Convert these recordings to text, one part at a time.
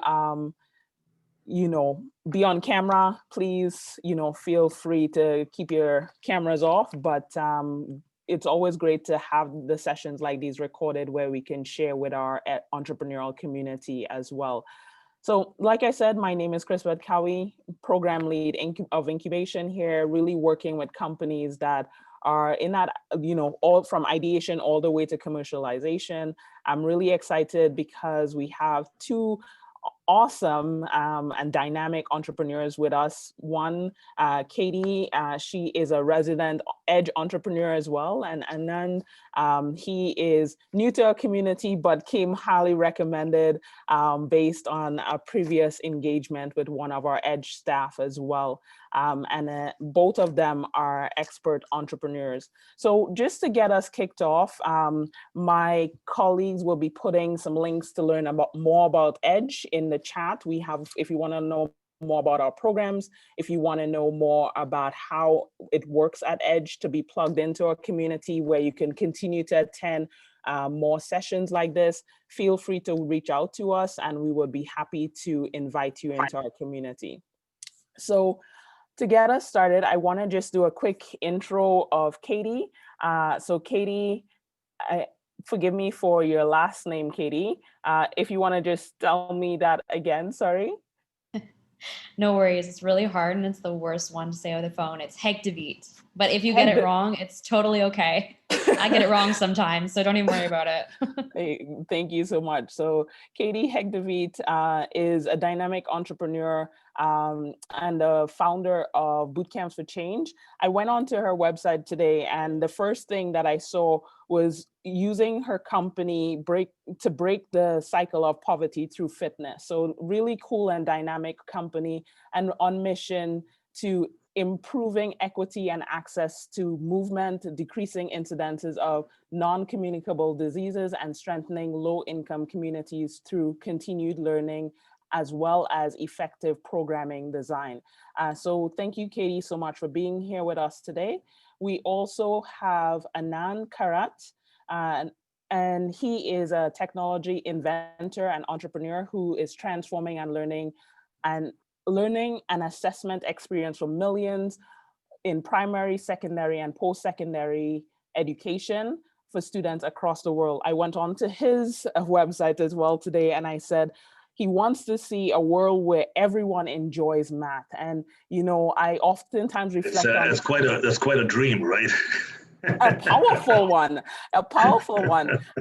um, be on camera, please, feel free to keep your cameras off. But it's always great to have the sessions like these recorded where we can share with our entrepreneurial community as well. So like I said, my name is Chris Cowie, program lead of incubation here, really working with companies that are in that, all from ideation all the way to commercialization. I'm really excited because we have two awesome and dynamic entrepreneurs with us. One, Katie, she is a resident Edge entrepreneur as well. And then he is new to our community, but came highly recommended based on a previous engagement with one of our Edge staff as well. And both of them are expert entrepreneurs. So just to get us kicked off, my colleagues will be putting some links to learn more about Edge in the chat. We have, if you want to know more about our programs, if you want to know more about how it works at Edge to be plugged into our community where you can continue to attend more sessions like this, feel free to reach out to us and we would be happy to invite you into our community. So to get us started, I want to just do a quick intro of Katie. So Katie, forgive me for your last name, Katie. If you want to just tell me that again, sorry. No worries, it's really hard and it's the worst one to say over the phone. It's Hegdeviet. But if you get it wrong, it's totally okay. I get it wrong sometimes, so don't even worry about it. Thank you so much. So Katie Hegdeviet is a dynamic entrepreneur and the founder of Bootcamps for Change. I went onto her website today and the first thing that I saw was using her company to break the cycle of poverty through fitness. So really cool and dynamic company and on mission to improving equity and access to movement, decreasing incidences of non-communicable diseases, and strengthening low-income communities through continued learning, as well as effective programming design. So thank you, Katie, so much for being here with us today. We also have Anand Karat, and he is a technology inventor and entrepreneur who is transforming and learning and assessment experience for millions in primary, secondary, and post-secondary education for students across the world. I went on to his website as well today and I said, he wants to see a world where everyone enjoys math. And, I oftentimes reflect on- That's quite a dream, right? A powerful one.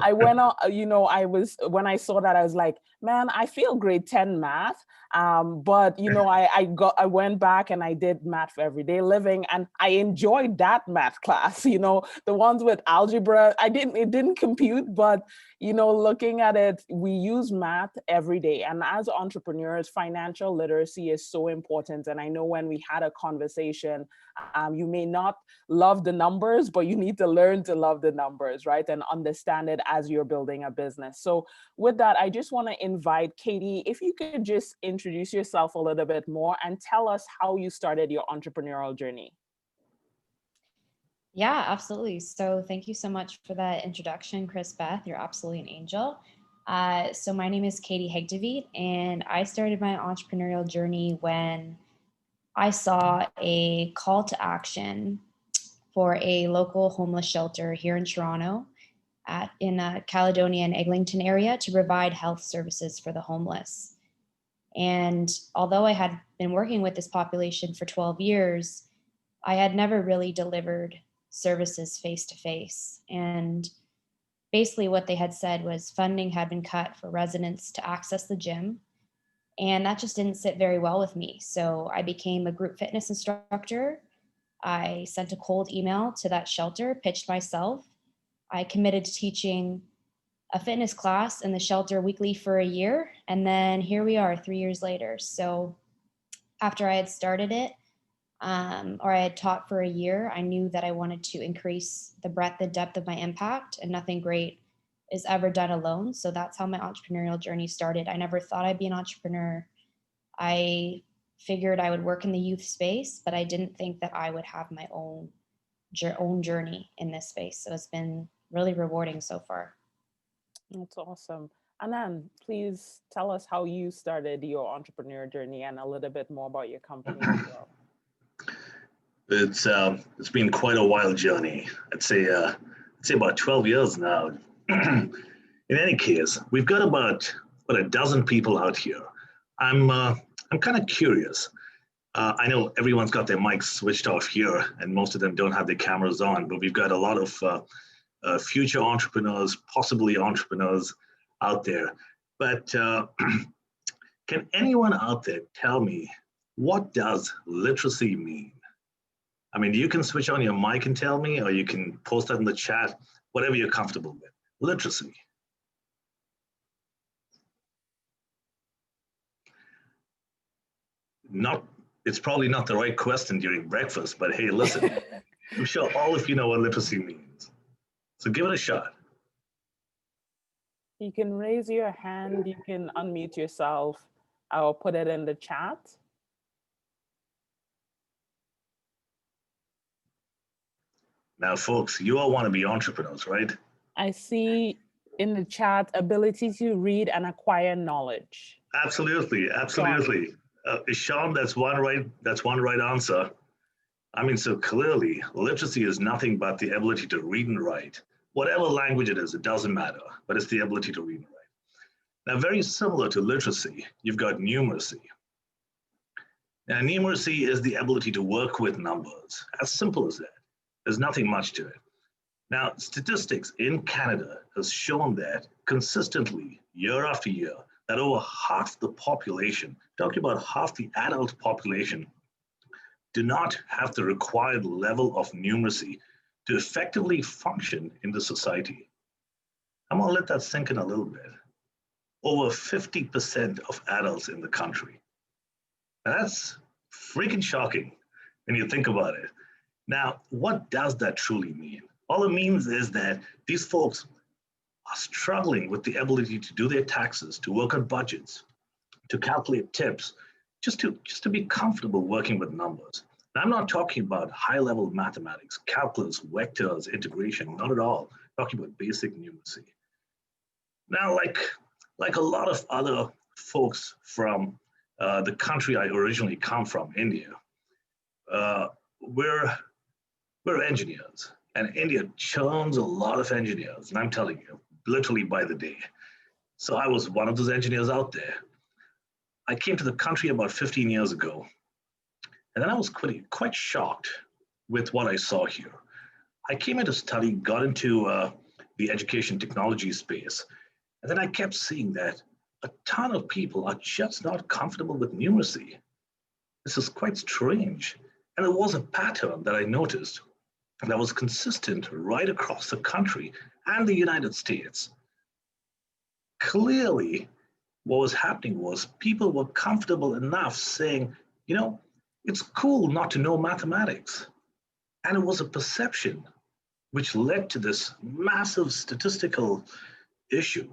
I went on, when I saw that, I was like, man, I feel grade 10 math. But I went back and I did math for everyday living and I enjoyed that math class, the ones with algebra, it didn't compute, but looking at it, we use math every day. And as entrepreneurs, financial literacy is so important. And I know when we had a conversation, you may not love the numbers, but you need to learn to love the numbers, right? And understand it as you're building a business. So with that, I just want to invite Katie, if you could just introduce yourself a little bit more and tell us how you started your entrepreneurial journey. Yeah, absolutely. So thank you so much for that introduction, Chris Beth. You're absolutely an angel. So my name is Katie Hegdeviet, and I started my entrepreneurial journey when I saw a call to action for a local homeless shelter here in Toronto in Caledonia and Eglinton area to provide health services for the homeless. And although I had been working with this population for 12 years, I had never really delivered services face to face. And basically what they had said was funding had been cut for residents to access the gym. And that just didn't sit very well with me. So I became a group fitness instructor. I sent a cold email to that shelter, pitched myself. I committed to teaching a fitness class in the shelter weekly for a year. And then here we are 3 years later. So after I had started it, or I had taught for a year, I knew that I wanted to increase the breadth and depth of my impact, and nothing great is ever done alone. So that's how my entrepreneurial journey started. I never thought I'd be an entrepreneur. I figured I would work in the youth space, but I didn't think that I would have my own journey in this space. So it's been really rewarding so far. That's awesome. Anand, please tell us how you started your entrepreneur journey and a little bit more about your company as well. It's been quite a wild journey. I'd say about 12 years now. In any case, we've got about a dozen people out here. I'm kind of curious. I know everyone's got their mics switched off here, and most of them don't have their cameras on. But we've got a lot of future entrepreneurs, possibly entrepreneurs, out there. But can anyone out there tell me, what does literacy mean? I mean, you can switch on your mic and tell me, or you can post that in the chat, whatever you're comfortable with. Literacy. It's probably not the right question during breakfast, but hey, listen, I'm sure all of you know what literacy means. So give it a shot. You can raise your hand, you can unmute yourself. I'll put it in the chat. Now, folks, you all want to be entrepreneurs, right? I see in the chat, ability to read and acquire knowledge. Absolutely, absolutely. Sean, that's one right answer. I mean, so clearly, literacy is nothing but the ability to read and write. Whatever language it is, it doesn't matter, but it's the ability to read and write. Now, very similar to literacy, you've got numeracy. Now, numeracy is the ability to work with numbers. As simple as that. There's nothing much to it. Now, statistics in Canada has shown that consistently, year after year, that over half the population, talking about half the adult population, do not have the required level of numeracy to effectively function in the society. I'm gonna let that sink in a little bit. Over 50% of adults in the country. That's freaking shocking when you think about it. Now, what does that truly mean? All it means is that these folks are struggling with the ability to do their taxes, to work on budgets, to calculate tips, just to be comfortable working with numbers. Now, I'm not talking about high-level mathematics, calculus, vectors, integration, not at all. I'm talking about basic numeracy. Now, like a lot of other folks from the country I originally come from, India, we're engineers, and India churns a lot of engineers, and I'm telling you, literally by the day. So I was one of those engineers out there. I came to the country about 15 years ago, and then I was quite shocked with what I saw here. I came in to study, got into the education technology space, and then I kept seeing that a ton of people are just not comfortable with numeracy. This is quite strange. And there was a pattern that I noticed that was consistent right across the country and the United States. Clearly, what was happening was people were comfortable enough saying, you know, it's cool not to know mathematics. And it was a perception which led to this massive statistical issue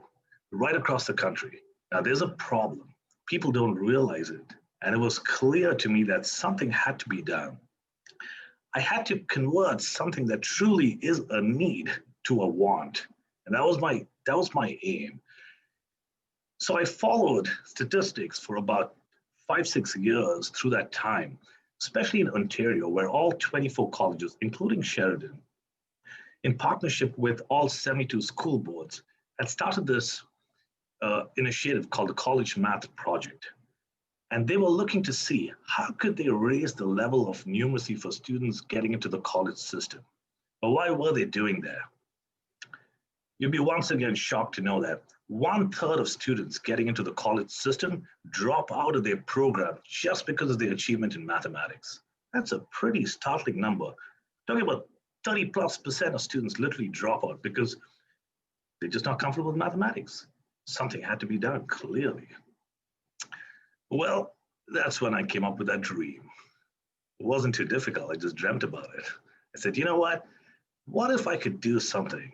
right across the country. Now, there's a problem. People don't realize it. And it was clear to me that something had to be done. I had to convert something that truly is a need to a want. And that was my aim. So I followed statistics for about 5-6 years through that time, especially in Ontario, where all 24 colleges, including Sheridan, in partnership with all 72 school boards, had started this initiative called the College Math Project. And they were looking to see how could they raise the level of numeracy for students getting into the college system. But why were they doing that? You'll be once again shocked to know that 1/3 of students getting into the college system drop out of their program just because of their achievement in mathematics. That's a pretty startling number. Talking about 30+% of students literally drop out because they're just not comfortable with mathematics. Something had to be done, clearly. Well, that's when I came up with that dream. It wasn't too difficult. I just dreamt about it. I said, you know what? What if I could do something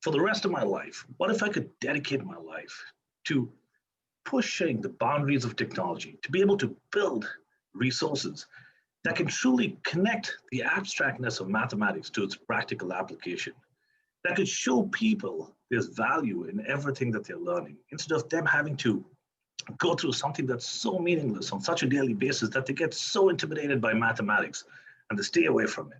for the rest of my life? What if I could dedicate my life to pushing the boundaries of technology, to be able to build resources that can truly connect the abstractness of mathematics to its practical application, that could show people There's value in everything that they're learning. Instead of them having to go through something that's so meaningless on such a daily basis that they get so intimidated by mathematics and they stay away from it.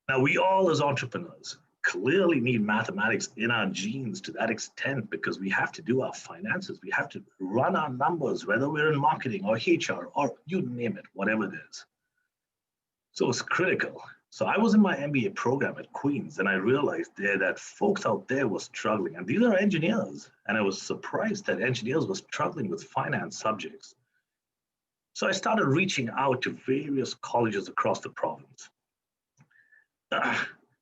Now, we all as entrepreneurs clearly need mathematics in our genes to that extent because we have to do our finances. We have to run our numbers, whether we're in marketing or HR or you name it, whatever it is. So it's critical. So I was in my MBA program at Queen's and I realized there that folks out there were struggling. And these are engineers. And I was surprised that engineers were struggling with finance subjects. So I started reaching out to various colleges across the province.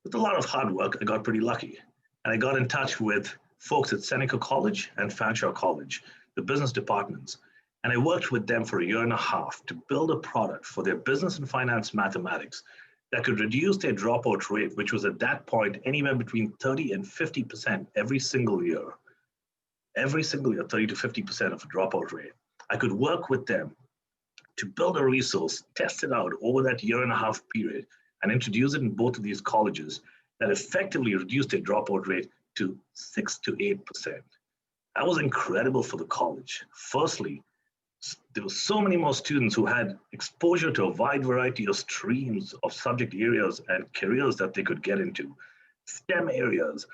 With a lot of hard work, I got pretty lucky. And I got in touch with folks at Seneca College and Fanshawe College, the business departments. And I worked with them for a year and a half to build a product for their business and finance mathematics that could reduce their dropout rate, which was at that point anywhere between 30 and 50% every single year. Every single year, 30 to 50% of a dropout rate. I could work with them to build a resource, test it out over that year and a half period, and introduce it in both of these colleges that effectively reduced their dropout rate to 6 to 8%. That was incredible for the college. Firstly, there were so many more students who had exposure to a wide variety of streams of subject areas and careers that they could get into, STEM areas.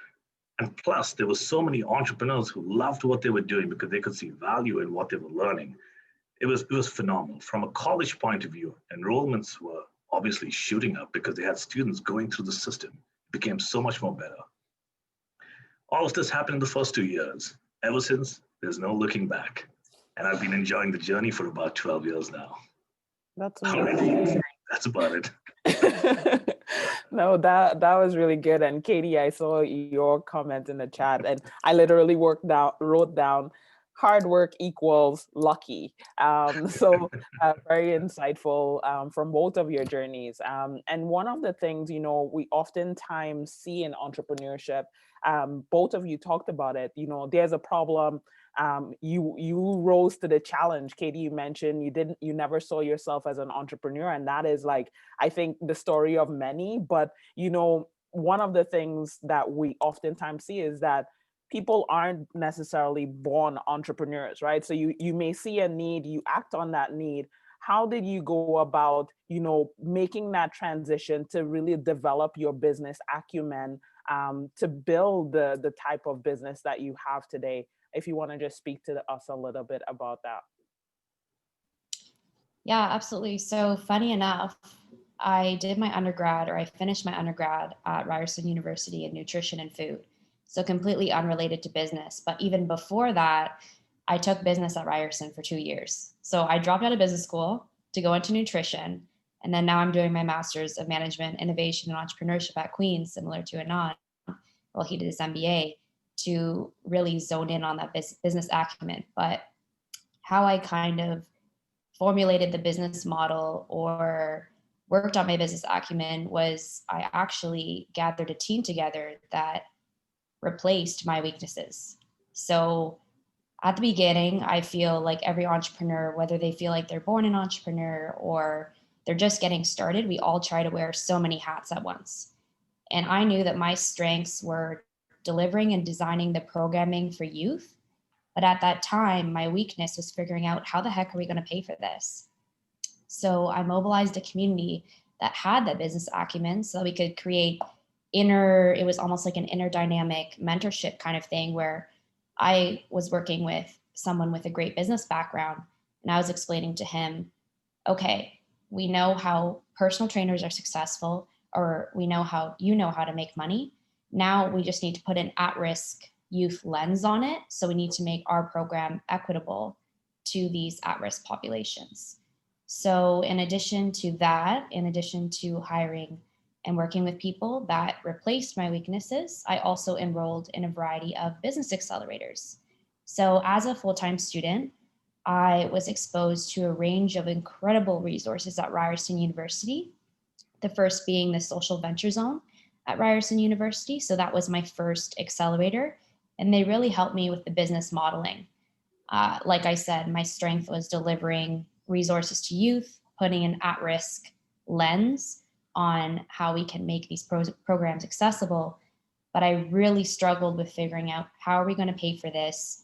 And plus, there were so many entrepreneurs who loved what they were doing because they could see value in what they were learning. It was phenomenal. From a college point of view, enrollments were obviously shooting up because they had students going through the system. It became so much more better. All of this happened in the first 2 years. Ever since, there's no looking back. And I've been enjoying the journey for about 12 years now. That's Already, amazing. that's about it. No, that was really good. And Katie, I saw your comment in the chat, and I literally wrote down hard work equals lucky. So very insightful from both of your journeys. And one of the things, we oftentimes see in entrepreneurship, both of you talked about it, there's a problem. You rose to the challenge. Katie, you mentioned you never saw yourself as an entrepreneur, and that is I think the story of many. But one of the things that we oftentimes see is that people aren't necessarily born entrepreneurs, right? So you may see a need, you act on that need. How did you go about, making that transition to really develop your business acumen, to build the type of business that you have today? If you want to just speak to us a little bit about that. Yeah, absolutely. So funny enough, I finished my undergrad at Ryerson University in nutrition and food. So completely unrelated to business. But even before that, I took business at Ryerson for 2 years. So I dropped out of business school to go into nutrition. And then now I'm doing my master's of management, innovation, and entrepreneurship at Queen's, similar to Anand. Well, he did his MBA to really zone in on that business acumen. But how I kind of formulated the business model or worked on my business acumen was I actually gathered a team together that replaced my weaknesses. So at the beginning, I feel like every entrepreneur, whether they feel like they're born an entrepreneur or they're just getting started, we all try to wear so many hats at once. And I knew that my strengths were delivering and designing the programming for youth. But at that time, my weakness was figuring out how the heck are we going to pay for this? So I mobilized a community that had that business acumen so that we could create it was almost like an inner dynamic mentorship kind of thing where I was working with someone with a great business background and I was explaining to him, okay, we know how personal trainers are successful, or we know how to make money. Now we just need to put an at-risk youth lens on it. So we need to make our program equitable to these at-risk populations. So in addition to hiring and working with people that replaced my weaknesses, I also enrolled in a variety of business accelerators. So as a full-time student, I was exposed to a range of incredible resources at Ryerson University. The first being the Social Venture Zone at Ryerson University. So that was my first accelerator. And they really helped me with the business modeling. Like I said, my strength was delivering resources to youth, putting an at-risk lens on how we can make these programs accessible. but I really struggled with figuring out how are we going to pay for this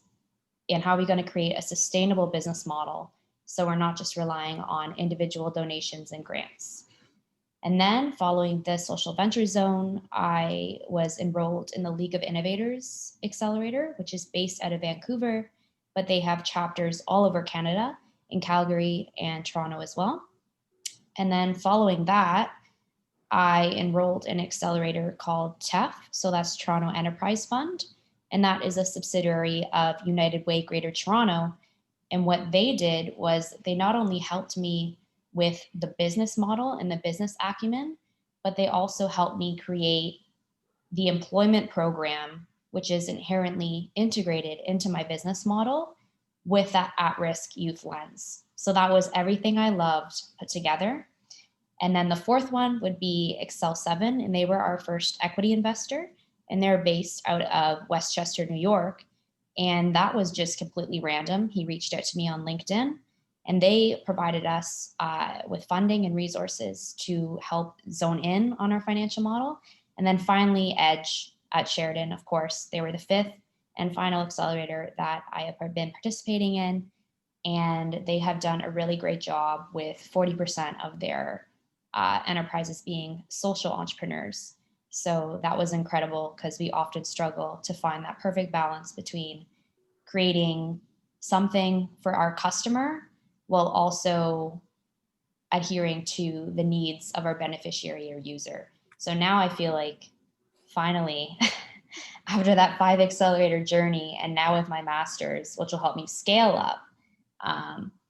and how are we going to create a sustainable business model so we're not just relying on individual donations and grants. And then following the Social Venture Zone, I was enrolled in the League of Innovators Accelerator, which is based out of Vancouver, but they have chapters all over Canada, in Calgary and Toronto as well. And then following that, I enrolled in an accelerator called TEF, so that's Toronto Enterprise Fund, and that is a subsidiary of United Way Greater Toronto. And what they did was they not only helped me with the business model and the business acumen, but they also helped me create the employment program, which is inherently integrated into my business model with that at-risk youth lens. So that was everything I loved put together. And then the fourth one would be Excel 7, and they were our first equity investor, and they're based out of Westchester, New York. And that was just completely random. He reached out to me on LinkedIn, and they provided us with funding and resources to help zone in on our financial model. And then finally, Edge at Sheridan, of course, they were the fifth and final accelerator that I have been participating in. And they have done a really great job with 40% of their enterprises being social entrepreneurs. So that was incredible because we often struggle to find that perfect balance between creating something for our customer while also adhering to the needs of our beneficiary or user. So now I feel like finally, after that 5 accelerator journey, and now with my master's, which will help me scale up,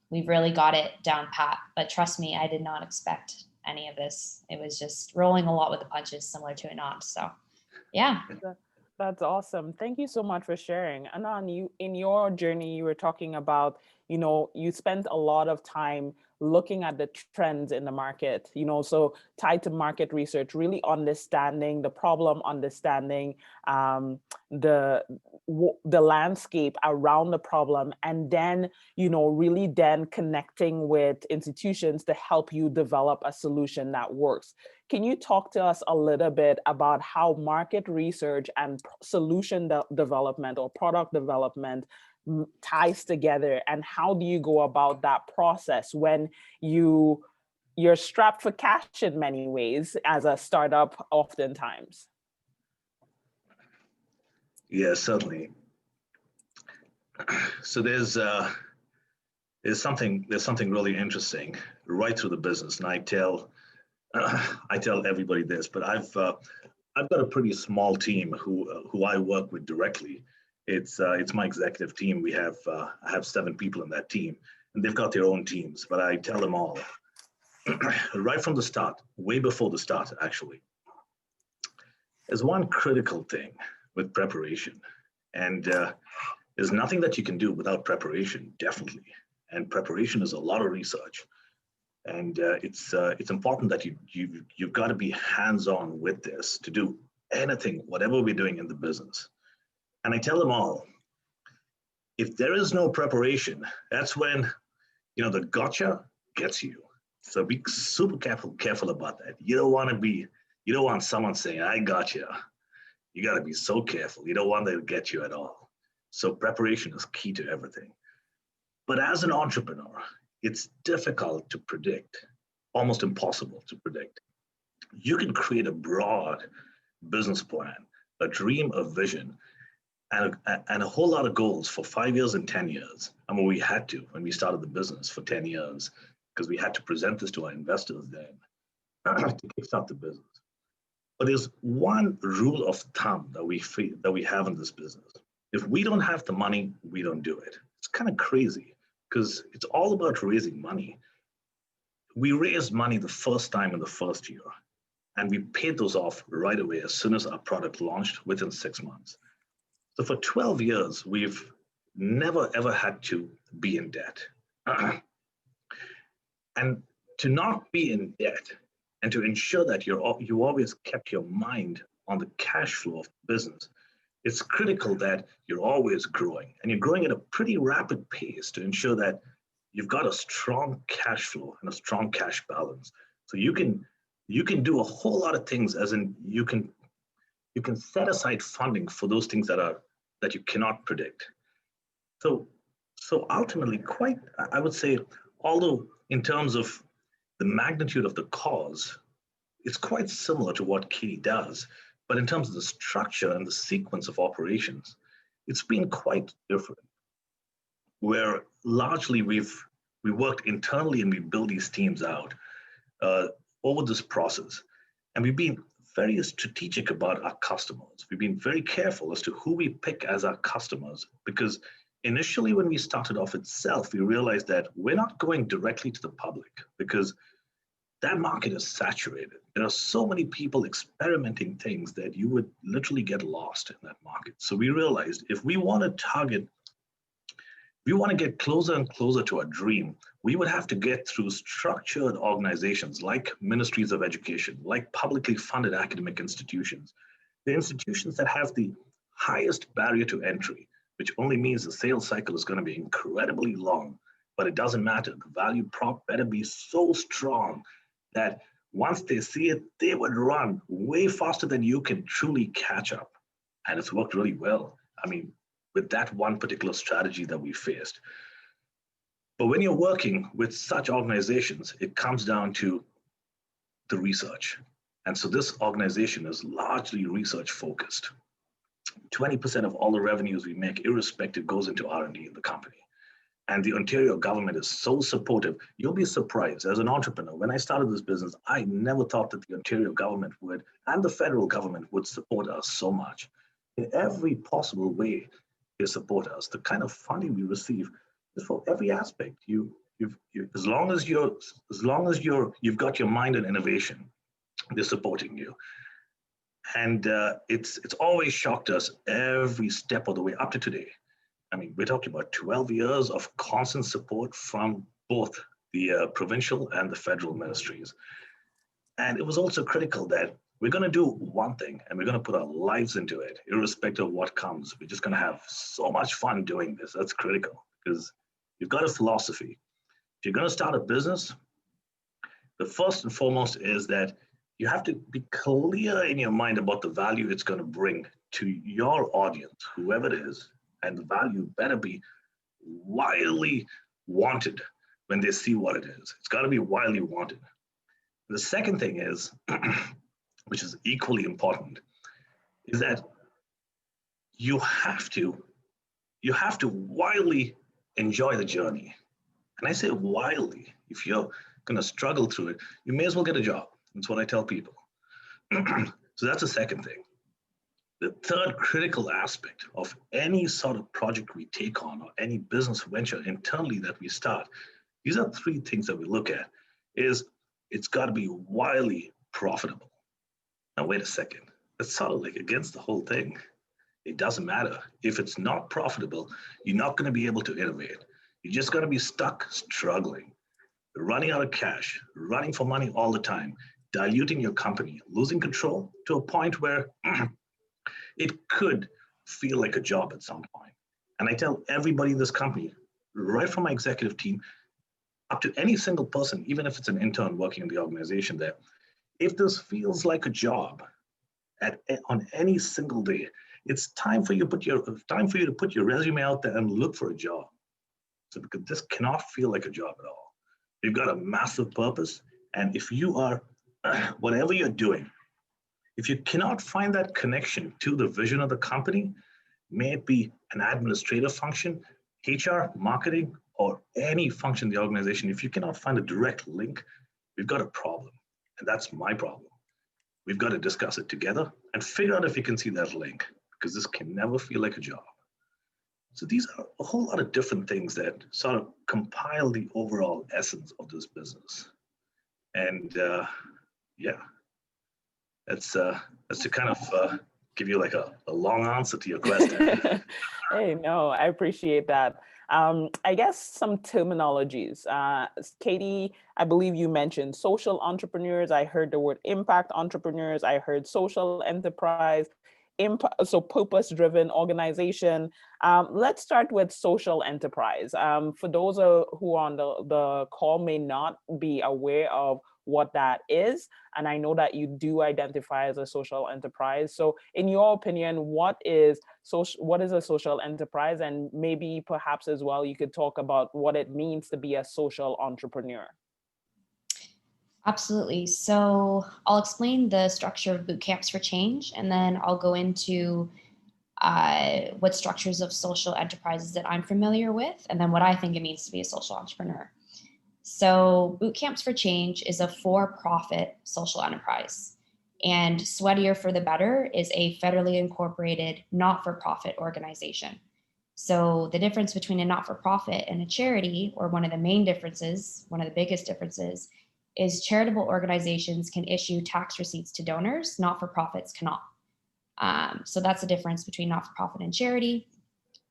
we've really got it down pat. But trust me, I did not expect any of this. It was just rolling a lot with the punches, similar to Anand. So yeah. That's awesome. Thank you so much for sharing. Anand, you, in your journey, you were talking about, you spent a lot of time looking at the trends in the market, so tied to market research, really understanding the problem, understanding the landscape around the problem, and then, really then connecting with institutions to help you develop a solution that works. Can you talk to us a little bit about how market research and solution development or product development ties together, and how do you go about that process when you're strapped for cash in many ways as a startup oftentimes? Yeah, certainly. So there's something really interesting right through the business, and I tell everybody this, but I've got a pretty small team who I work with directly. It's my executive team. I have 7 people in that team, and they've got their own teams. But I tell them all right from the start, way before the start, actually. There's one critical thing with preparation, and there's nothing that you can do without preparation, definitely. And preparation is a lot of research. And it's important that you've got to be hands-on with this to do anything, whatever we're doing in the business. And I tell them all, if there is no preparation, that's when, the gotcha gets you. So be super careful about that. You don't want someone saying, I gotcha. You got to be so careful. You don't want that to get you at all. So preparation is key to everything. But as an entrepreneur, it's difficult to predict, almost impossible to predict. You can create a broad business plan, a dream, a vision, and a whole lot of goals for 5 years and 10 years. I mean, we had to when we started the business for 10 years, because we had to present this to our investors then to kickstart the business. But there's one rule of thumb that we have in this business. If we don't have the money, we don't do it. It's kind of crazy, because it's all about raising money. We raised money the first time in the first year, and we paid those off right away as soon as our product launched within 6 months. So for 12 years, we've never, ever had to be in debt. And to not be in debt and to ensure that you always kept your mind on the cash flow of the business, it's critical that you're always growing, and you're growing at a pretty rapid pace to ensure that you've got a strong cash flow and a strong cash balance. So you can do a whole lot of things, as in you can you can set aside funding for those things that you cannot predict. So ultimately, I would say, although in terms of the magnitude of the cause, it's quite similar to what Katie does, but in terms of the structure and the sequence of operations, it's been quite different. Where largely we worked internally and we build these teams out over this process, and we've been very strategic about our customers. We've been very careful as to who we pick as our customers, because initially when we started off itself, we realized that we're not going directly to the public because that market is saturated. There are so many people experimenting things that you would literally get lost in that market. So we realized if we want to get closer and closer to our dream, we would have to get through structured organizations like ministries of education, like publicly funded academic institutions, the institutions that have the highest barrier to entry, which only means the sales cycle is going to be incredibly long, but it doesn't matter. The value prop better be so strong that once they see it, they would run way faster than you can truly catch up. And it's worked really well. I mean, with that one particular strategy that we faced. But when you're working with such organizations, it comes down to the research. And so this organization is largely research focused. 20% of all the revenues we make, irrespective, goes into R&D in the company. And the Ontario government is so supportive. You'll be surprised. As an entrepreneur, when I started this business, I never thought that the Ontario government would, and the federal government would support us so much. In every possible way, they support us. The kind of funding we receive is for every aspect. As long as you've got your mind in innovation, they're supporting you. And it's always shocked us every step of the way up to today. I mean, we're talking about 12 years of constant support from both the provincial and the federal ministries. And it was also critical that we're going to do one thing and we're going to put our lives into it, irrespective of what comes. We're just going to have so much fun doing this. That's critical because you've got a philosophy. If you're going to start a business, the first and foremost is that you have to be clear in your mind about the value it's going to bring to your audience, whoever it is. And the value better be wildly wanted when they see what it is. It's got to be wildly wanted. The second thing is, which is equally important, is that you have to wildly enjoy the journey. And I say wildly. If you're going to struggle through it, you may as well get a job. That's what I tell people. So that's the second thing. The third critical aspect of any sort of project we take on or any business venture internally that we start, these are three things that we look at, is it's got to be wildly profitable. Now, wait a second. That's sort of like against the whole thing. It doesn't matter. If it's not profitable, you're not going to be able to innovate. You're just going to be stuck struggling, running out of cash, running for money all the time, diluting your company, losing control to a point where it could feel like a job at some point. And I tell everybody in this company, right from my executive team, up to any single person, even if it's an intern working in the organization there, if this feels like a job on any single day, it's time for you to put your resume out there and look for a job. So because this cannot feel like a job at all. You've got a massive purpose. And if you are, whatever you're doing, if you cannot find that connection to the vision of the company, may it be an administrative function, HR, marketing, or any function in the organization, if you cannot find a direct link, we've got a problem. And that's my problem. We've got to discuss it together and figure out if you can see that link, because this can never feel like a job. So these are a whole lot of different things that sort of compile the overall essence of this business. And yeah. That's to kind of give you like a long answer to your question. Hey, no, I appreciate that. I guess some terminologies. Katie, I believe you mentioned social entrepreneurs. I heard the word impact entrepreneurs. I heard social enterprise, so purpose-driven organization. Let's start with social enterprise. For those who on the call may not be aware of what that is. And I know that you do identify as a social enterprise. So in your opinion, what is a social enterprise? And maybe perhaps as well, you could talk about what it means to be a social entrepreneur. Absolutely. So I'll explain the structure of boot camps for change, and then I'll go into what structures of social enterprises that I'm familiar with, and then what I think it means to be a social entrepreneur. So Boot Camps for Change is a for-profit social enterprise, and Sweatier for the Better is a federally incorporated not-for-profit organization. So the difference between a not-for-profit and a charity, or one of the main differences, one of the biggest differences, is charitable organizations can issue tax receipts to donors, not-for-profits cannot. So that's the difference between not-for-profit and charity.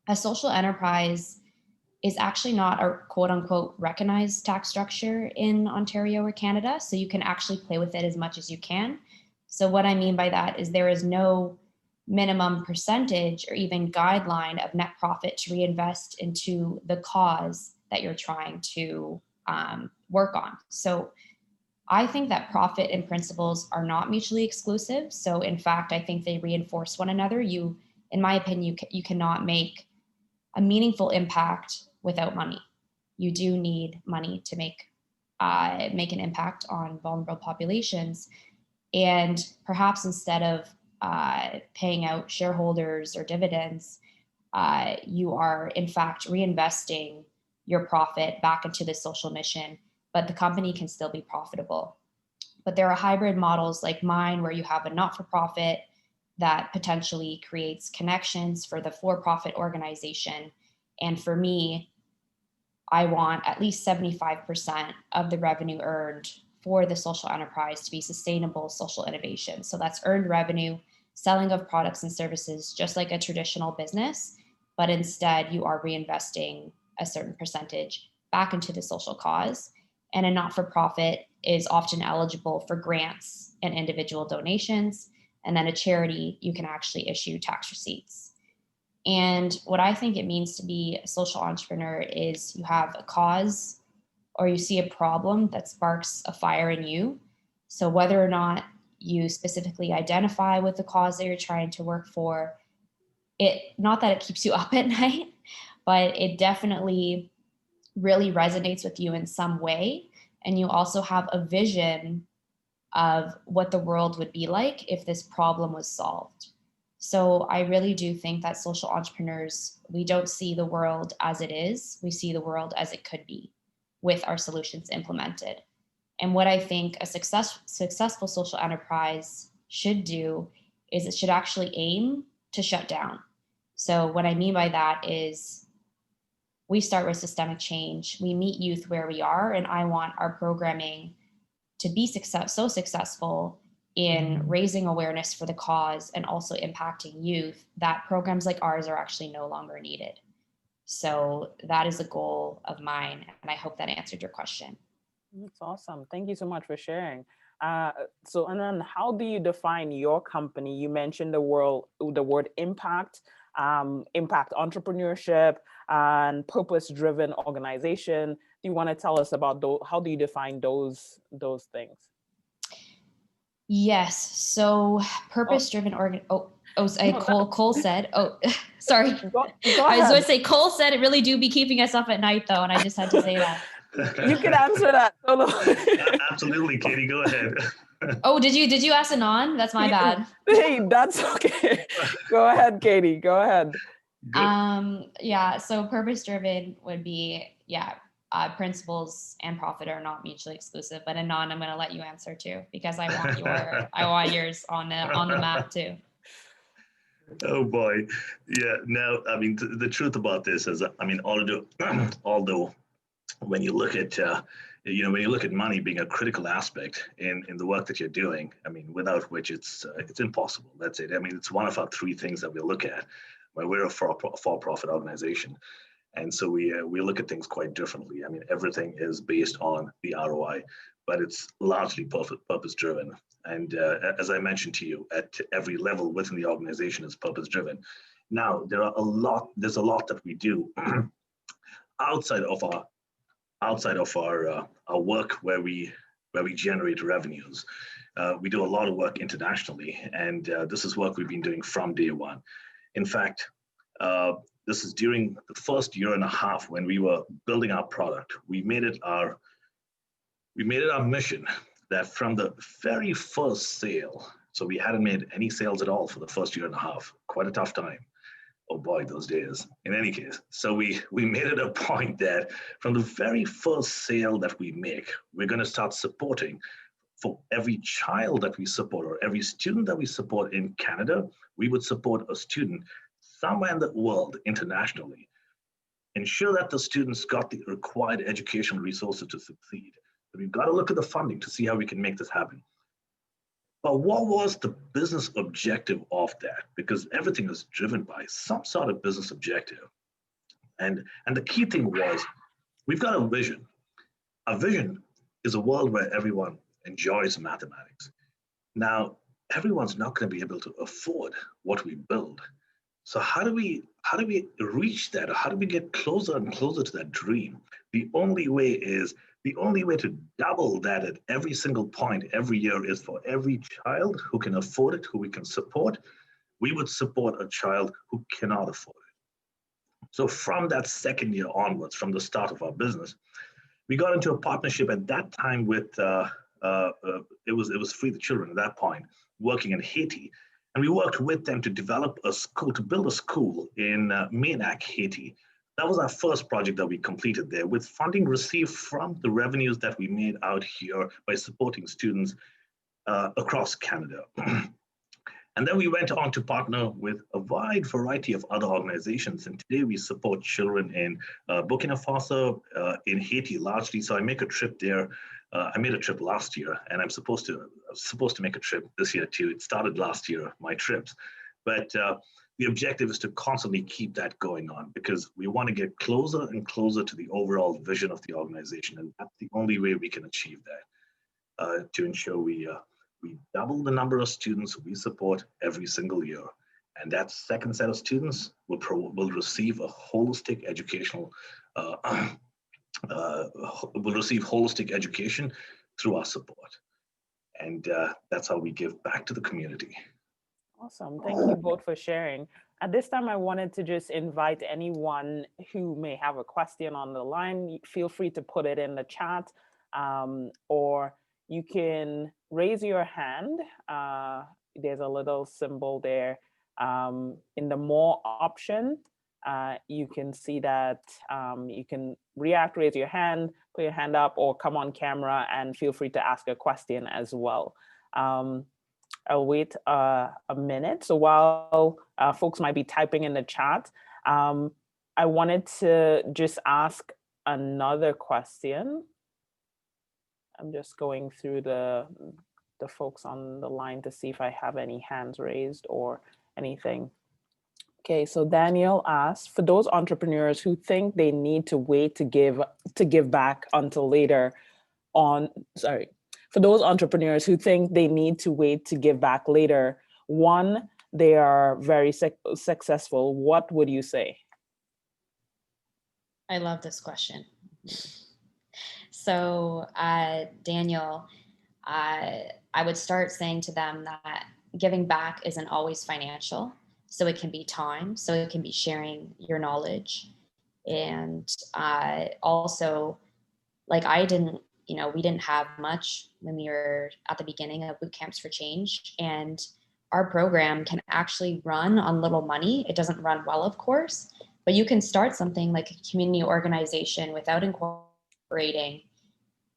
A social enterprise is actually not a quote unquote recognized tax structure in Ontario or Canada. So you can actually play with it as much as you can. So what I mean by that is there is no minimum percentage or even guideline of net profit to reinvest into the cause that you're trying to work on. So I think that profit and principles are not mutually exclusive. So in fact, I think they reinforce one another. In my opinion, you cannot make a meaningful impact without money. You do need money to make an impact on vulnerable populations. And perhaps instead of paying out shareholders or dividends, you are in fact reinvesting your profit back into the social mission, but the company can still be profitable. But there are hybrid models like mine where you have a not-for-profit that potentially creates connections for the for-profit organization. And for me, I want at least 75% of the revenue earned for the social enterprise to be sustainable social innovation. So that's earned revenue, selling of products and services, just like a traditional business, but instead you are reinvesting a certain percentage back into the social cause. And a not-for-profit is often eligible for grants and individual donations. And then a charity, you can actually issue tax receipts. And what I think it means to be a social entrepreneur is you have a cause or you see a problem that sparks a fire in you. So whether or not you specifically identify with the cause that you're trying to work for, not that it keeps you up at night, but it definitely really resonates with you in some way. And you also have a vision of what the world would be like if this problem was solved. So I really do think that social entrepreneurs, we don't see the world as it is, we see the world as it could be with our solutions implemented. And what I think a successful social enterprise should do is it should actually aim to shut down. So what I mean by that is we start with systemic change. We meet youth where we are, and I want our programming to be so successful in raising awareness for the cause and also impacting youth that programs like ours are actually no longer needed. So that is a goal of mine, and I hope that answered your question. That's awesome. Thank you so much for sharing. And then how do you define your company? You mentioned the word impact, impact entrepreneurship, and purpose-driven organization. Do you want to tell us about how do you define those things? Yes. So purpose-driven Cole said, sorry. Go I was going to say, Cole said it really do be keeping us up at night though. And I just had to say that. You can answer that. Absolutely, Katie, go ahead. Oh, did you ask Anon? That's my bad. Hey, that's okay. Go ahead, Katie, go ahead. Yeah, so purpose-driven would be, principles and profit are not mutually exclusive, but Anon, I'm going to let you answer too, because I want yours on the map too. Oh boy. Yeah. No, I mean, the truth about this is, I mean, although when you look at, when you look at money being a critical aspect in the work that you're doing, I mean, without which it's impossible. That's it. I mean, it's one of our three things that we look at when we're a for-profit organization. And so we look at things quite differently. I mean, everything is based on the ROI, but it's largely purpose-driven. And as I mentioned to you, at every level within the organization is purpose-driven. Now, there's a lot that we do outside of our work where we where we generate revenues. We do a lot of work internationally, and this is work we've been doing from day one. In fact, this is during the first year and a half when we were building our product. We made it our mission that from the very first sale, so we hadn't made any sales at all for the first year and a half, quite a tough time. Oh boy, those days. In any case, so we made it a point that from the very first sale that we make, we're going to start supporting for every child that we support or every student that we support in Canada, we would support a student somewhere in the world internationally. Ensure that the students got the required educational resources to succeed. But we've got to look at the funding to see how we can make this happen. But what was the business objective of that? Because everything is driven by some sort of business objective. And the key thing was, we've got a vision. Our vision is a world where everyone enjoys mathematics. Now, everyone's not going to be able to afford what we build. So how do we reach that? Or how do we get closer and closer to that dream? The only way to double that at every single point every year is for every child who can afford it, who we can support. We would support a child who cannot afford it. So from that second year onwards, from the start of our business, we got into a partnership at that time with it was Free the Children at that point, working in Haiti. And we worked with them to develop a school, to build a school in Minac, Haiti. That was our first project that we completed there with funding received from the revenues that we made out here by supporting students across Canada. And then we went on to partner with a wide variety of other organizations. And today we support children in Burkina Faso, in Haiti largely. So I make a trip there. I made a trip last year, and I'm supposed to make a trip this year too. It started last year, my trips. But the objective is to constantly keep that going on because we want to get closer and closer to the overall vision of the organization. And that's the only way we can achieve that, to ensure we double the number of students we support every single year. And that second set of students will receive a holistic educational, will receive holistic education through our support. And that's how we give back to the community. Awesome. Thank you both for sharing. At this time, I wanted to just invite anyone who may have a question on the line. Feel free to put it in the chat, or you can raise your hand. There's a little symbol there. In the more option, you can see that you can react, raise your hand, put your hand up, or come on camera and feel free to ask a question as well. I'll wait a minute. So while folks might be typing in the chat, I wanted to just ask another question. I'm just going through the folks on the line to see if I have any hands raised or anything. Okay, so Daniel asked, for those entrepreneurs who think they need to wait to give back until later on, for those entrepreneurs who think they need to wait to give back later, one, they are very successful, what would you say? I love this question. So Daniel, I would start saying to them that giving back isn't always financial. So it can be time, so it can be sharing your knowledge. And also, like we didn't have much when we were at the beginning of Boot Camps for Change. And our program can actually run on little money. It doesn't run well, of course, but you can start something like a community organization without incorporating,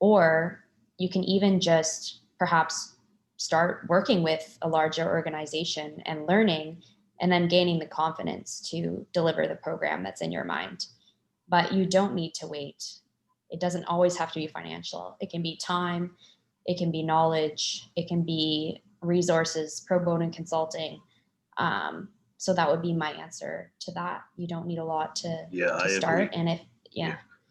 or you can even just perhaps start working with a larger organization and learning, and then gaining the confidence to deliver the program that's in your mind. But you don't need to wait. It doesn't always have to be financial. It can be time, it can be knowledge, it can be resources, pro bono consulting. So that would be my answer to that. You don't need a lot to start. Agree. And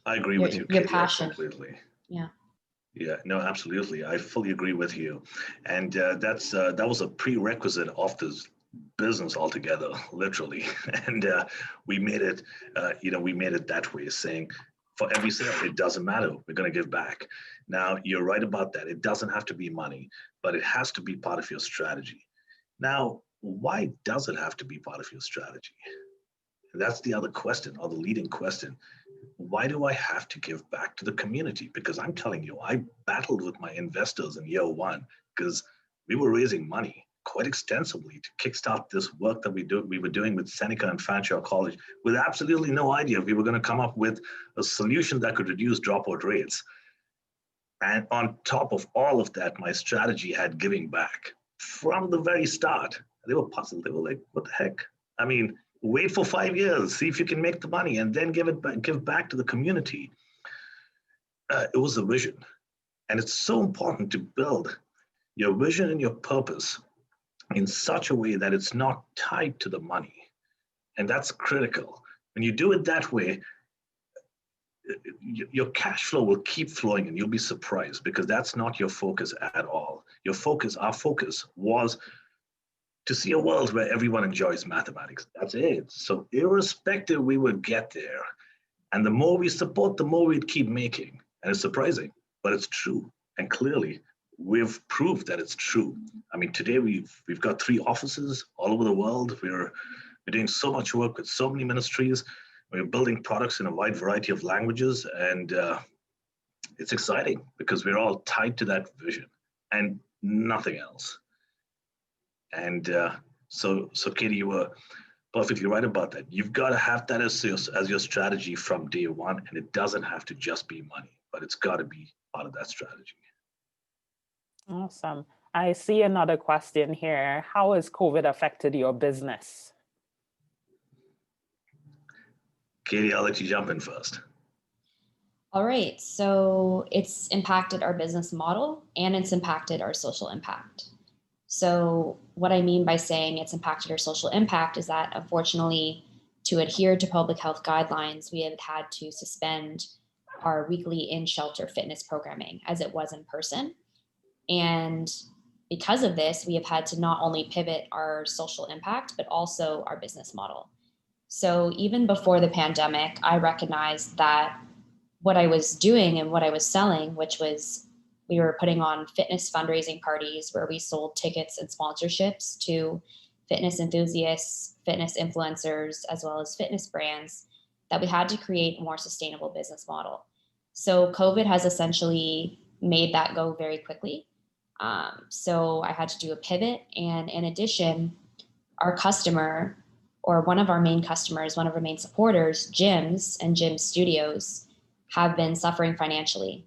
I agree with you. Your passion. Completely. Yeah, no, absolutely. I fully agree with you. And that was a prerequisite of this business altogether, literally. And we made it, we made it that way, saying for every sale. It doesn't matter. We're going to give back. Now, you're right about that. It doesn't have to be money, but it has to be part of your strategy. Now, why does it have to be part of your strategy? And that's the other question, or the leading question. Why do I have to give back to the community? Because I'm telling you, I battled with my investors in year one because we were raising money quite extensively to kickstart this work that we were doing with Seneca and Fanshawe College with absolutely no idea we were going to come up with a solution that could reduce dropout rates. And on top of all of that, my strategy had giving back from the very start. They were puzzled. They were like, what the heck? I mean, wait for 5 years, see if you can make the money, and then give back to the community. It was a vision. And it's so important to build your vision and your purpose in such a way that it's not tied to the money. And that's critical. When you do it that way, your cash flow will keep flowing and you'll be surprised, because that's not your focus at all. Our focus was to see a world where everyone enjoys mathematics. That's it. So irrespective, we would get there. And the more we support, the more we'd keep making. And it's surprising, but it's true. And clearly, we've proved that it's true. I mean, today we've got 3 offices all over the world. We're doing so much work with so many ministries. We're building products in a wide variety of languages. And it's exciting because we're all tied to that vision and nothing else. And so Katie, you were perfectly right about that. You've got to have that as your strategy from day one, and it doesn't have to just be money, but it's got to be part of that strategy. Awesome. I see another question here. How has COVID affected your business? Katie, I'll let you jump in first. All right, so it's impacted our business model and it's impacted our social impact. So what I mean by saying it's impacted our social impact is that, unfortunately, to adhere to public health guidelines, we have had to suspend our weekly in-shelter fitness programming as it was in person. And because of this, we have had to not only pivot our social impact, but also our business model. So even before the pandemic, I recognized that what I was doing and what I was selling, which was we were putting on fitness fundraising parties where we sold tickets and sponsorships to fitness enthusiasts, fitness influencers, as well as fitness brands, that we had to create a more sustainable business model. So COVID has essentially made that go very quickly. So I had to do a pivot. And in addition, our customer, or one of our main customers, one of our main supporters, gyms and gym studios, have been suffering financially.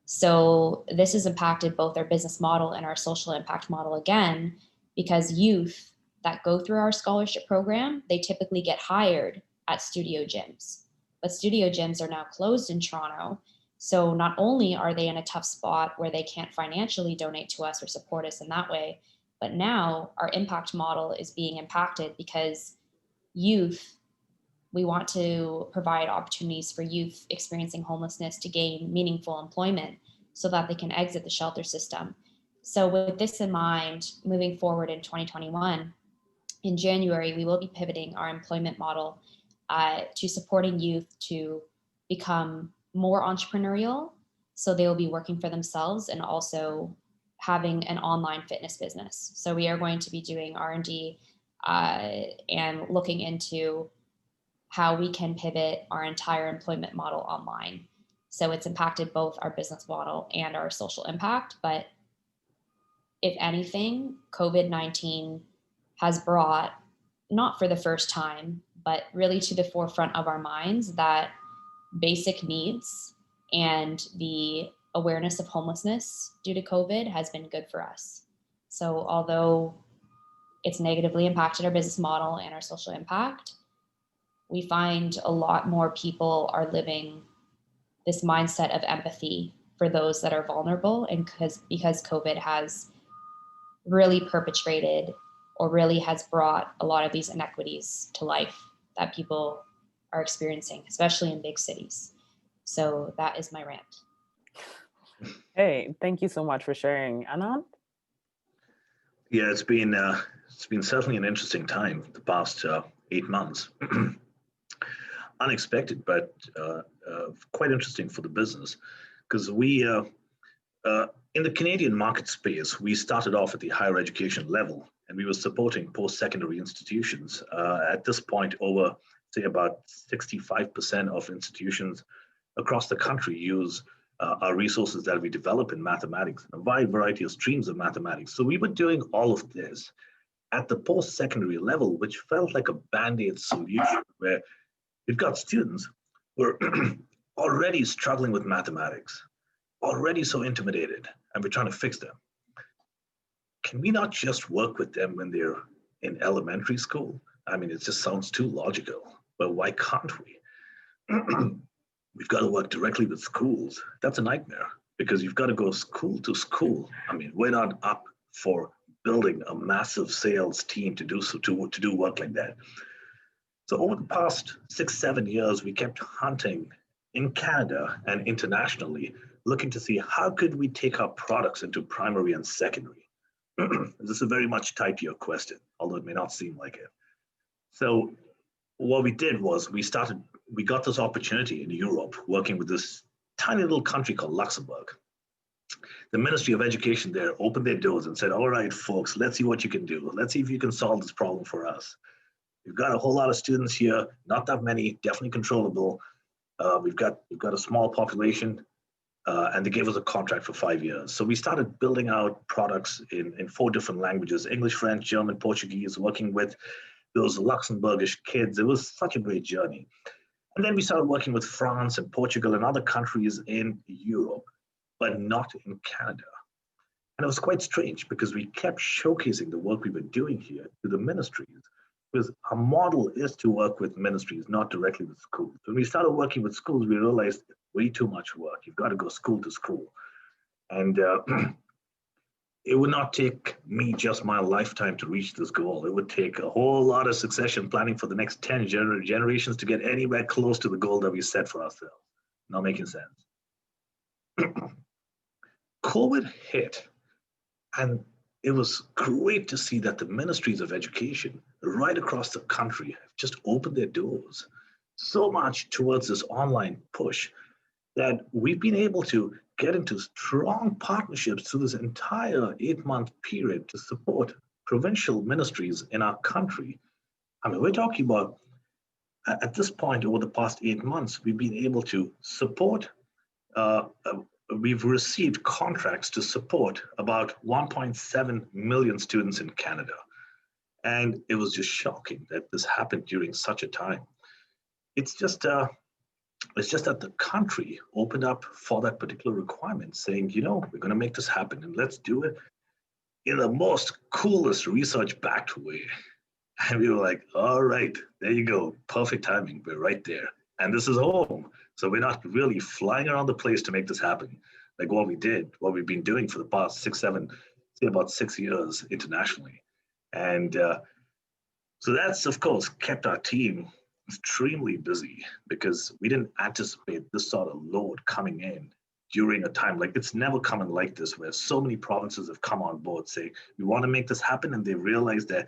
So this has impacted both our business model and our social impact model again, because youth that go through our scholarship program, they typically get hired at studio gyms. But studio gyms are now closed in Toronto. So not only are they in a tough spot where they can't financially donate to us or support us in that way, but now our impact model is being impacted because youth, we want to provide opportunities for youth experiencing homelessness to gain meaningful employment so that they can exit the shelter system. So with this in mind, moving forward in 2021, in January, we will be pivoting our employment model to supporting youth to become more entrepreneurial. So they will be working for themselves and also having an online fitness business. So we are going to be doing R&D and looking into how we can pivot our entire employment model online. So it's impacted both our business model and our social impact. But if anything, COVID-19 has brought, not for the first time, but really to the forefront of our minds, that basic needs and the awareness of homelessness due to COVID has been good for us. So although it's negatively impacted our business model and our social impact, we find a lot more people are living this mindset of empathy for those that are vulnerable, and because COVID has really perpetrated or really has brought a lot of these inequities to life that people are experiencing, especially in big cities. So that is my rant. Hey, thank you so much for sharing. Anand? Yeah, it's been certainly an interesting time the past 8 months. unexpected, but quite interesting for the business because we, in the Canadian market space, we started off at the higher education level and we were supporting post-secondary institutions. At this point, over, say, about 65% of institutions across the country use our resources that we develop in mathematics, a wide variety of streams of mathematics. So we were doing all of this at the post-secondary level, which felt like a Band-Aid solution where we've got students who are already struggling with mathematics, already so intimidated, and we're trying to fix them. Can we not just work with them when they're in elementary school? I mean, it just sounds too logical, but why can't we? We've got to work directly with schools. That's a nightmare because you've got to go school to school. I mean, we're not up for building a massive sales team to do work like that. So over the past 6-7 years, we kept hunting in Canada and internationally, looking to see how could we take our products into primary and secondary. This is very much tied to your question, although it may not seem like it. So what we did was we got this opportunity in Europe working with this tiny little country called Luxembourg. The Ministry of Education there opened their doors and said, all right, folks, let's see what you can do. Let's see if you can solve this problem for us. We've got a whole lot of students here, not that many, definitely controllable. We've got a small population, and they gave us a contract for 5 years. So we started building out products in 4 different languages, English, French, German, Portuguese, working with those Luxembourgish kids. It was such a great journey. And then we started working with France and Portugal and other countries in Europe, but not in Canada. And it was quite strange because we kept showcasing the work we were doing here to the ministries, because our model is to work with ministries, not directly with schools. When we started working with schools, we realized way too much work. You've got to go school to school. And it would not take me just my lifetime to reach this goal. It would take a whole lot of succession planning for the next 10 generations to get anywhere close to the goal that we set for ourselves. Not making sense. COVID hit, and it was great to see that the ministries of education right across the country have just opened their doors so much towards this online push that we've been able to get into strong partnerships through this entire 8-month period to support provincial ministries in our country. I mean, we're talking about, at this point, over the past 8 months, we've been able to support, we've received contracts to support about 1.7 million students in Canada. And it was just shocking that this happened during such a time. It's just that the country opened up for that particular requirement, saying, you know, we're going to make this happen and let's do it in the most coolest research-backed way. And we were like, all right, there you go. Perfect timing. We're right there. And this is home. So we're not really flying around the place to make this happen. Like what we've been doing for the past 6 years internationally. And so that's, of course, kept our team extremely busy because we didn't anticipate this sort of load coming in during a time like it's never come in like this, where so many provinces have come on board saying, we want to make this happen. And they realize that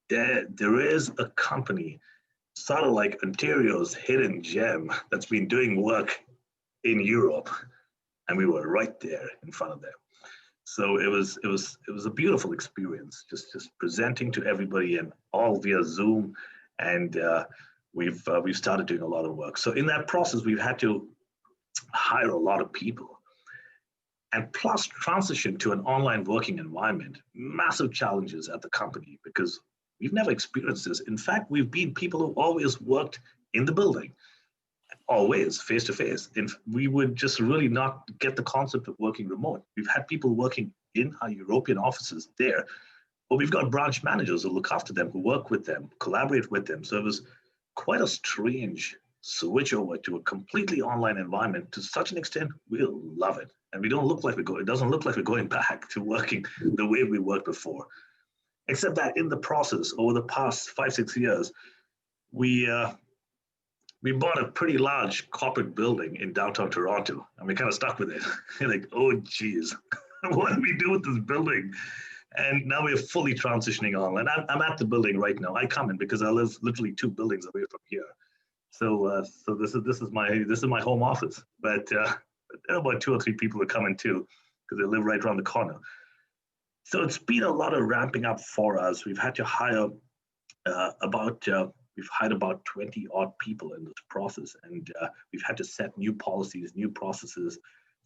there is a company sort of like Ontario's hidden gem that's been doing work in Europe. And we were right there in front of them. So it was a beautiful experience, just presenting to everybody and all via Zoom. And we've started doing a lot of work. So in that process, we've had to hire a lot of people, and plus transition to an online working environment. Massive challenges at the company because we've never experienced this. In fact, we've been people who always worked in the building, always face to face. And we would just really not get the concept of working remote. We've had people working in our European offices there, but we've got branch managers who look after them, who work with them, collaborate with them. So it was quite a strange switch over to a completely online environment. To such an extent, we'll love it. And we don't look like it doesn't look like we're going back to working the way we worked before. Except that in the process, over the past 5-6 years, we bought a pretty large corporate building in downtown Toronto, and we kind of stuck with it. Like, oh, geez, what do we do with this building? And now we're fully transitioning online. I'm at the building right now. I come in because I live literally 2 buildings away from here. So this is my home office, but there are about 2 or 3 people who come in too, because they live right around the corner. So it's been a lot of ramping up for us. We've had to hire we've hired about 20 odd people in this process, and we've had to set new policies, new processes.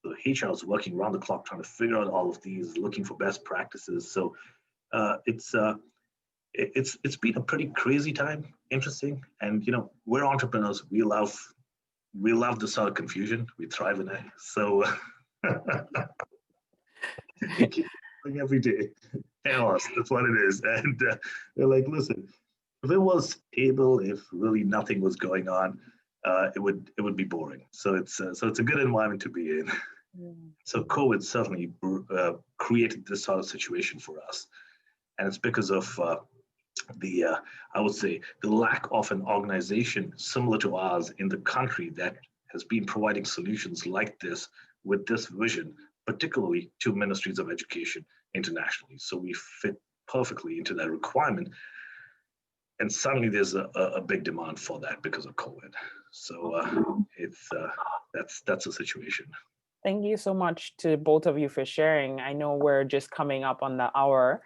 So HR is working around the clock trying to figure out all of these, looking for best practices. So it's been a pretty crazy time, interesting, and we're entrepreneurs. We love this sort of confusion. We thrive in it. So every day, chaos. That's what it is. And they're like, listen, if it was stable, if really nothing was going on, it would be boring. So it's a good environment to be in. So COVID certainly created this sort of situation for us, and it's because of I would say the lack of an organization similar to ours in the country that has been providing solutions like this with this vision, particularly to ministries of education internationally. So we fit perfectly into that requirement. And suddenly there's a big demand for that because of COVID. So that's a situation. Thank you so much to both of you for sharing. I know we're just coming up on the hour.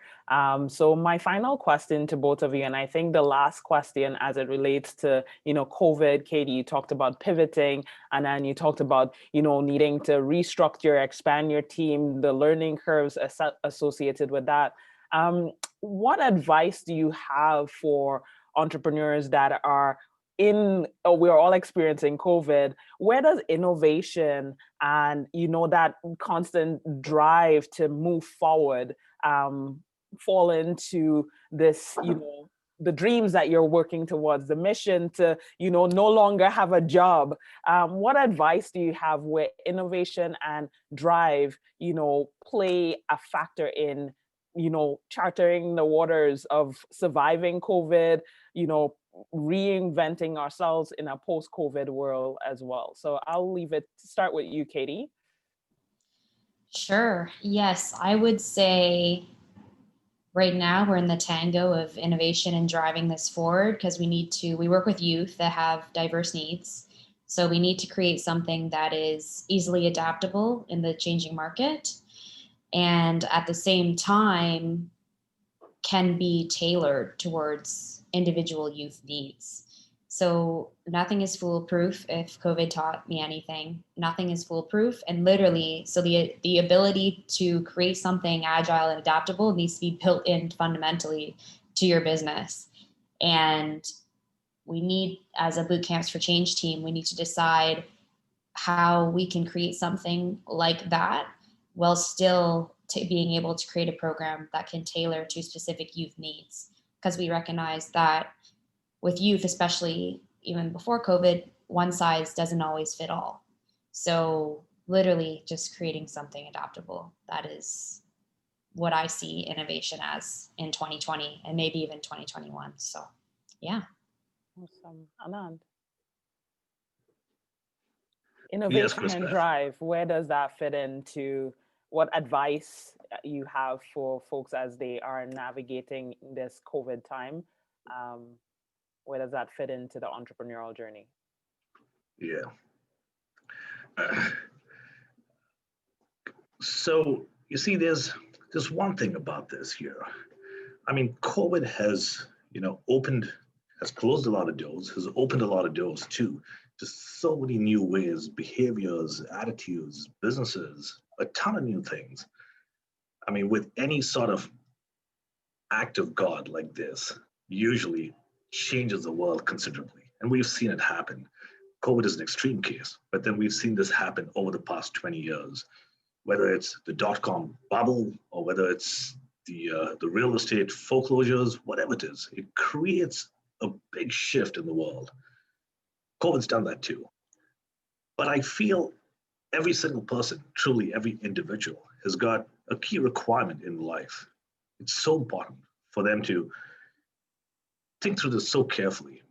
So my final question to both of you, and I think the last question as it relates to, COVID, Katie, you talked about pivoting, and then you talked about, needing to restructure, expand your team, the learning curves associated with that. What advice do you have for entrepreneurs that are we're all experiencing COVID? Where does innovation and that constant drive to move forward fall into this, the dreams that you're working towards, the mission to no longer have a job? What advice do you have where innovation and drive play a factor in chartering the waters of surviving COVID, reinventing ourselves in a post-COVID world as well? So I'll start with you, Katie. Sure. Yes, I would say right now we're in the tango of innovation and driving this forward, because we work with youth that have diverse needs. So we need to create something that is easily adaptable in the changing market, and at the same time can be tailored towards individual youth needs. So nothing is foolproof. If COVID taught me anything, nothing is foolproof. And literally, so the ability to create something agile and adaptable needs to be built in fundamentally to your business. And we need, as a Boot Camps for Change team, we need to decide how we can create something like that while still being able to create a program that can tailor to specific youth needs. Because we recognize that with youth, especially even before COVID, one size doesn't always fit all. So literally just creating something adaptable. That is what I see innovation as in 2020 and maybe even 2021. So yeah. Awesome. Anand. Innovation and drive, where does that fit into? What advice you have for folks as they are navigating this COVID time? Where does that fit into the entrepreneurial journey? Yeah. So you see, there's one thing about this here. I mean, COVID has, has closed a lot of doors, has opened a lot of doors too, to so many new ways, behaviors, attitudes, businesses, a ton of new things. I mean, with any sort of act of God like this, usually changes the world considerably. And we've seen it happen. COVID is an extreme case, but then we've seen this happen over the past 20 years, whether it's the dot-com bubble or whether it's the real estate foreclosures, whatever it is, it creates a big shift in the world. COVID's done that too. But I feel every single person, truly every individual, has got a key requirement in life. It's so important for them to think through this so carefully.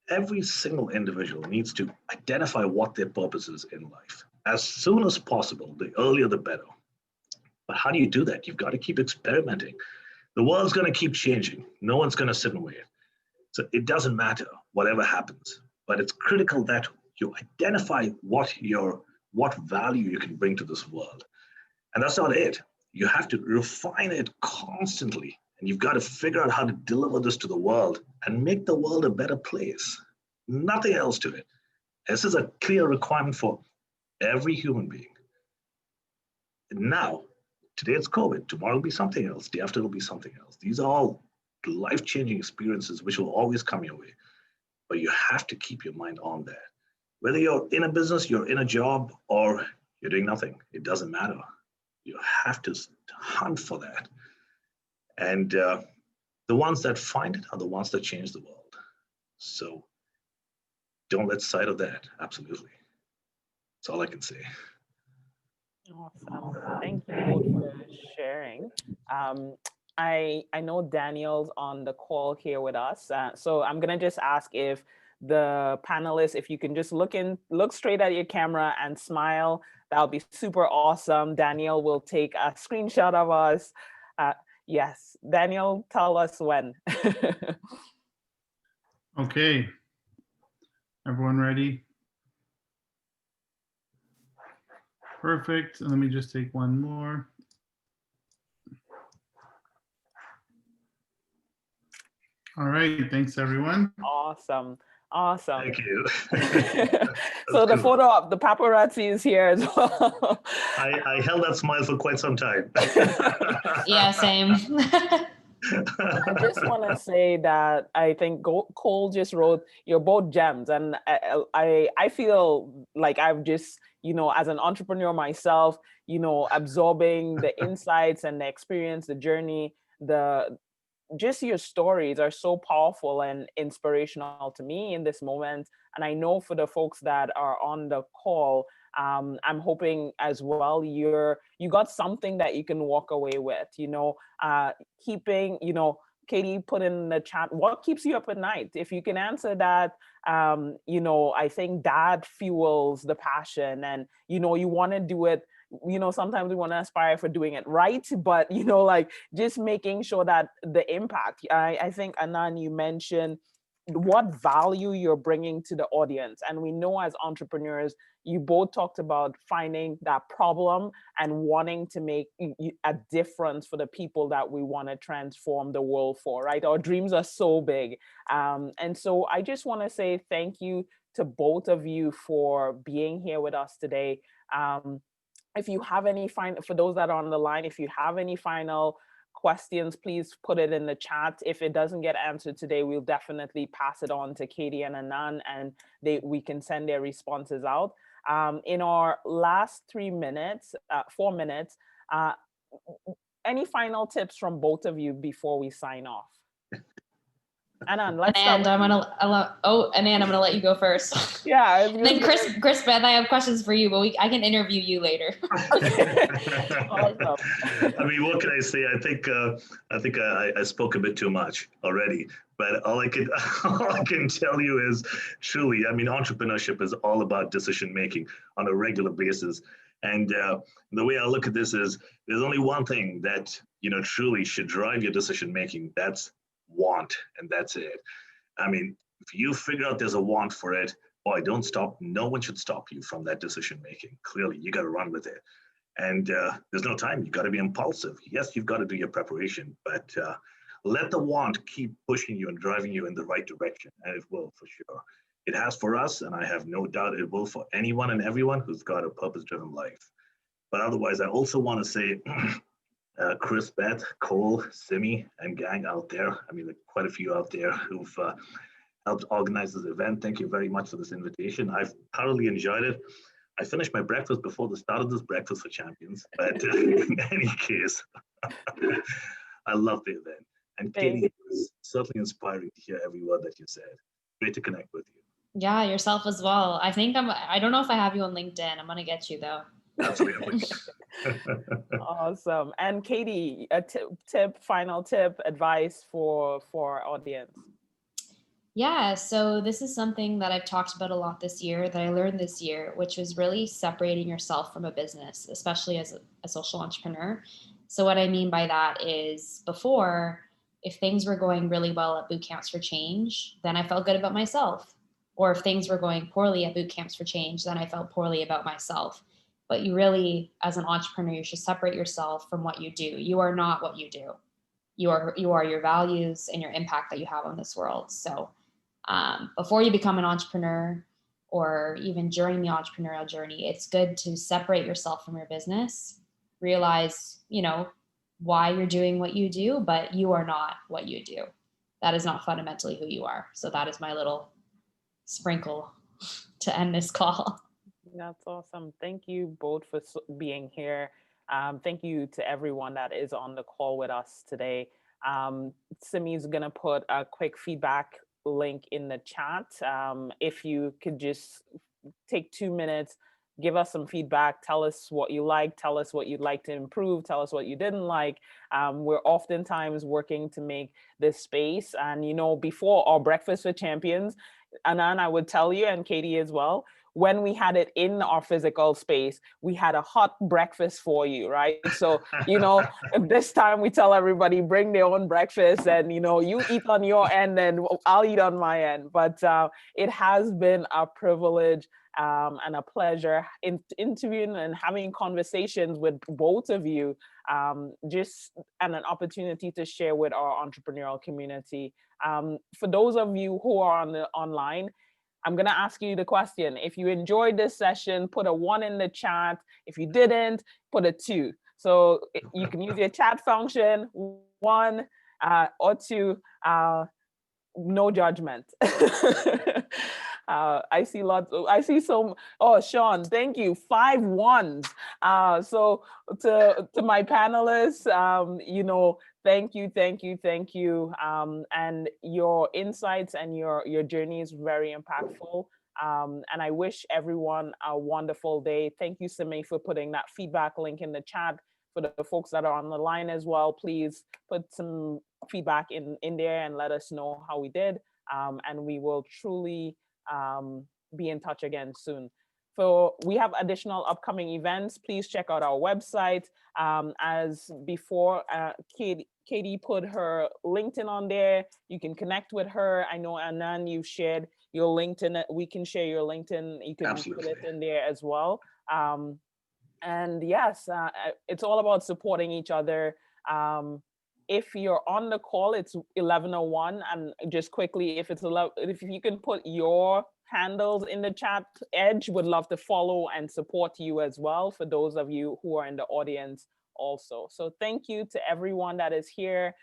Every single individual needs to identify what their purpose is in life as soon as possible. The earlier, the better. But how do you do that? You've got to keep experimenting. The world's going to keep changing. No one's going to sit and wait. So it doesn't matter whatever happens, but it's critical that you identify what value you can bring to this world. And that's not it. You have to refine it constantly. And you've got to figure out how to deliver this to the world and make the world a better place. Nothing else to it. This is a clear requirement for every human being. And now, today it's COVID, tomorrow will be something else, day after it'll be something else. These are all life-changing experiences which will always come your way. But you have to keep your mind on that. Whether you're in a business, you're in a job, or you're doing nothing, it doesn't matter. You have to hunt for that. And the ones that find it are the ones that change the world. So don't let sight of that. Absolutely. That's all I can say. Awesome. Thank you both for sharing. I know Daniel's on the call here with us. So I'm gonna just ask if the panelists, if you can just look straight at your camera and smile, that'll be super awesome. Daniel will take a screenshot of us. Yes, Daniel, tell us when. Okay, everyone ready? Perfect. Let me just take one more. All right, thanks everyone. Awesome. Thank you. So the cool. photo of the paparazzi is here as well. I held that smile for quite some time. Yeah, same. I just want to say that I think Cole just wrote, "You're both gems," and I feel like I've just, as an entrepreneur myself, absorbing the insights and the experience, the journey, just your stories are so powerful and inspirational to me in this moment. And I know for the folks that are on the call, I'm hoping as well you got something that you can walk away with, keeping, Katie put in the chat, what keeps you up at night? If you can answer that, I think that fuels the passion, and, you want to do it. Sometimes we want to aspire for doing it right, but, just making sure that the impact, I think, Anand, you mentioned what value you're bringing to the audience. And we know as entrepreneurs, you both talked about finding that problem and wanting to make a difference for the people that we want to transform the world for, right? Our dreams are so big. And so I just want to say thank you to both of you for being here with us today. If you have any for those that are on the line, if you have any final questions, please put it in the chat. If it doesn't get answered today, we'll definitely pass it on to Katie and Anand, and we can send their responses out. In our last 4 minutes, any final tips from both of you before we sign off? Anand, let's start. Anand, I'm gonna let you go first. Yeah. Then Chris Beth, I have questions for you, but I can interview you later. Awesome. I mean, what can I say? I think I spoke a bit too much already, but all I can tell you is truly, I mean, entrepreneurship is all about decision making on a regular basis. And the way I look at this is there's only one thing that, truly should drive your decision making. That's want, and that's it. I mean, if you figure out there's a want for it, boy, don't stop. No one should stop you from that decision making. Clearly, you got to run with it. And there's no time. You got to be impulsive. Yes, you've got to do your preparation, but let the want keep pushing you and driving you in the right direction, and it will for sure. It has for us, and I have no doubt it will for anyone and everyone who's got a purpose-driven life. But otherwise, I also want to say, Chris, Beth, Cole, Simi, and gang out there. I mean, quite a few out there who've helped organize this event. Thank you very much for this invitation. I've thoroughly enjoyed it. I finished my breakfast before the start of this Breakfast for Champions, but in any case, I love the event. And Katie, it was certainly inspiring to hear every word that you said. Great to connect with you. Yeah, yourself as well. I don't know if I have you on LinkedIn. I'm gonna get you though. Absolutely. Awesome. And Katie, a final tip, advice for our audience. Yeah, so this is something that I've talked about a lot this year, that I learned this year, which was really separating yourself from a business, especially as a social entrepreneur. So what I mean by that is before, if things were going really well at boot camps for change, then I felt good about myself. Or if things were going poorly at boot camps for change, then I felt poorly about myself. But you really, as an entrepreneur, you should separate yourself from what you do. You are not what you do. You are your values and your impact that you have on this world. So before you become an entrepreneur, or even during the entrepreneurial journey, it's good to separate yourself from your business, realize, why you're doing what you do, but you are not what you do. That is not fundamentally who you are. So that is my little sprinkle to end this call. That's awesome. Thank you both for being here. Thank you to everyone that is on the call with us today. Simi's going to put a quick feedback link in the chat. If you could just take 2 minutes, give us some feedback, tell us what you like, tell us what you'd like to improve, tell us what you didn't like. We're oftentimes working to make this space. And, before our Breakfast with Champions, Anand, I would tell you, and Katie as well, when we had it in our physical space, we had a hot breakfast for you, right? So, this time we tell everybody, bring their own breakfast and, you eat on your end and I'll eat on my end. But it has been a privilege and a pleasure interviewing and having conversations with both of you, and an opportunity to share with our entrepreneurial community. For those of you who are online, I'm going to ask you the question. If you enjoyed this session, put a 1 in the chat. If you didn't, put a 2. So you can use your chat function, 1 or 2, no judgment. I see some, Sean, thank you, 5 1s. So to my panelists, thank you. And your insights and your journey is very impactful. And I wish everyone a wonderful day. Thank you, Simi, for putting that feedback link in the chat. For the folks that are on the line as well, please put some feedback in there and let us know how we did. And we will truly be in touch again soon. So we have additional upcoming events. Please check out our website. As before, Katie put her LinkedIn on there. You can connect with her. I know, Anand, you've shared your LinkedIn. We can share your LinkedIn. You can Absolutely. put it in there as well. And yes, it's all about supporting each other. If you're on the call, it's 11:01, and just quickly, if you can put your handles in the chat, Edge would love to follow and support you as well, for those of you who are in the audience also. So thank you to everyone that is here.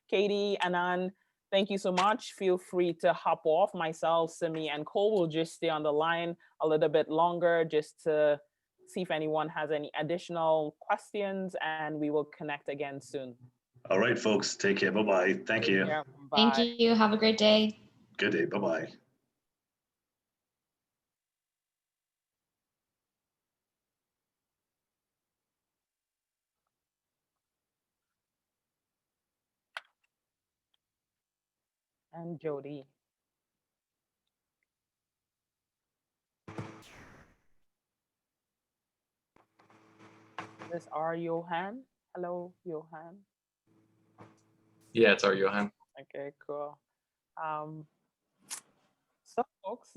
Katie, Anand, thank you so much. Feel free to hop off. Myself, Simi, and Cole will just stay on the line a little bit longer just to see if anyone has any additional questions, and we will connect again soon. All right, folks, take care. Bye-bye. Thank you. Yeah, Thank you. Have a great day. Good day. Bye-bye. And Jody. This is R. Johan. Hello, Johan. Yeah, it's our Johan. Okay, cool. So folks,